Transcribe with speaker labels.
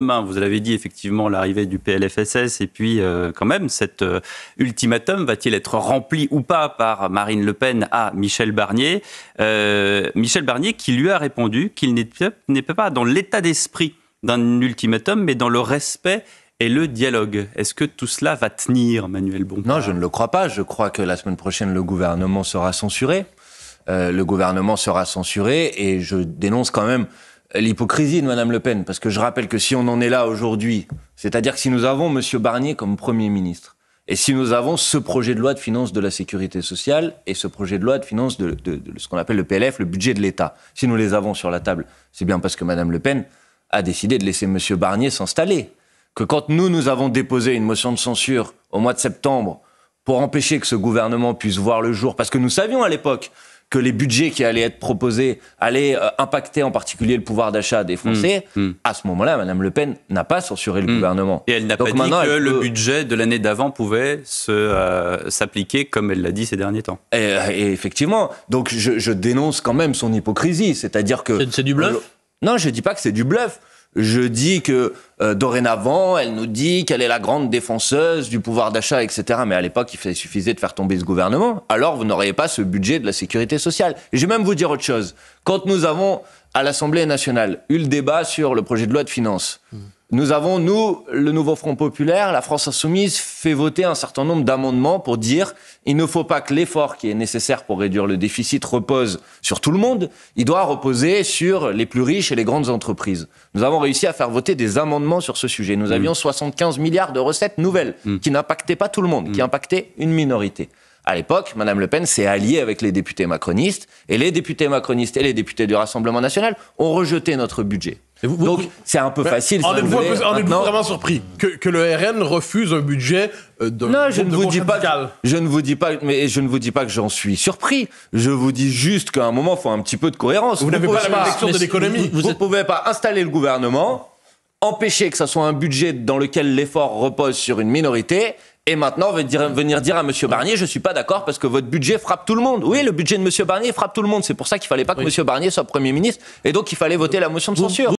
Speaker 1: Vous l'avez dit, effectivement, l'arrivée du PLFSS et puis quand même, cet ultimatum va-t-il être rempli ou pas par Marine Le Pen à Michel Barnier Michel Barnier qui lui a répondu qu'il n'était pas dans l'état d'esprit d'un ultimatum, mais dans le respect et le dialogue. Est-ce que tout cela va tenir, Manuel Bompard ?
Speaker 2: Non, je ne le crois pas. Je crois que la semaine prochaine, le gouvernement sera censuré. Le gouvernement sera censuré et je dénonce quand même l'hypocrisie de Mme Le Pen, parce que je rappelle que si on en est là aujourd'hui, c'est-à-dire que si nous avons M. Barnier comme Premier ministre, et si nous avons ce projet de loi de finances de la sécurité sociale et ce projet de loi de finances de ce qu'on appelle le PLF, le budget de l'État, si nous les avons sur la table, c'est bien parce que Mme Le Pen a décidé de laisser M. Barnier s'installer. Que quand nous avons déposé une motion de censure au mois de septembre pour empêcher que ce gouvernement puisse voir le jour, parce que nous savions à l'époque que les budgets qui allaient être proposés allaient impacter en particulier le pouvoir d'achat des Français, à ce moment-là, Mme Le Pen n'a pas censuré le gouvernement.
Speaker 1: Et elle n'a pas dit que le budget de l'année d'avant pouvait s'appliquer comme elle l'a dit ces derniers temps.
Speaker 2: Et effectivement, donc je dénonce quand même son hypocrisie, c'est-à-dire que...
Speaker 3: C'est du bluff ?
Speaker 2: Non, je ne dis pas que c'est du bluff. Je dis que dorénavant, elle nous dit qu'elle est la grande défenseuse du pouvoir d'achat, etc. Mais à l'époque, il suffisait de faire tomber ce gouvernement. Alors, vous n'auriez pas ce budget de la sécurité sociale. Et je vais même vous dire autre chose. Quand nous avons, à l'Assemblée nationale, eu le débat sur le projet de loi de finances, nous avons, nous, le Nouveau Front Populaire, la France Insoumise, fait voter un certain nombre d'amendements pour dire il ne faut pas que l'effort qui est nécessaire pour réduire le déficit repose sur tout le monde, il doit reposer sur les plus riches et les grandes entreprises. Nous avons réussi à faire voter des amendements sur ce sujet. Nous avions 75 milliards de recettes nouvelles qui n'impactaient pas tout le monde, qui impactaient une minorité. À l'époque, Mme Le Pen s'est alliée avec les députés macronistes, et les députés macronistes et les députés du Rassemblement national ont rejeté notre budget. Donc, c'est un peu facile.
Speaker 3: En êtes-vous vraiment surpris que le RN refuse un budget
Speaker 2: non, je ne vous dis pas que j'en suis surpris. Je vous dis juste qu'à un moment, il faut un petit peu de cohérence.
Speaker 3: Vous n'avez pas la même lecture de l'économie.
Speaker 2: Vous ne pouvez pas installer le gouvernement, empêcher que ça soit un budget dans lequel l'effort repose sur une minorité, et maintenant venir dire à M. Barnier, je ne suis pas d'accord parce que votre budget frappe tout le monde. Oui, le budget de M. Barnier frappe tout le monde. C'est pour ça qu'il ne fallait pas que M. Barnier soit Premier ministre, et donc il fallait voter la motion de censure.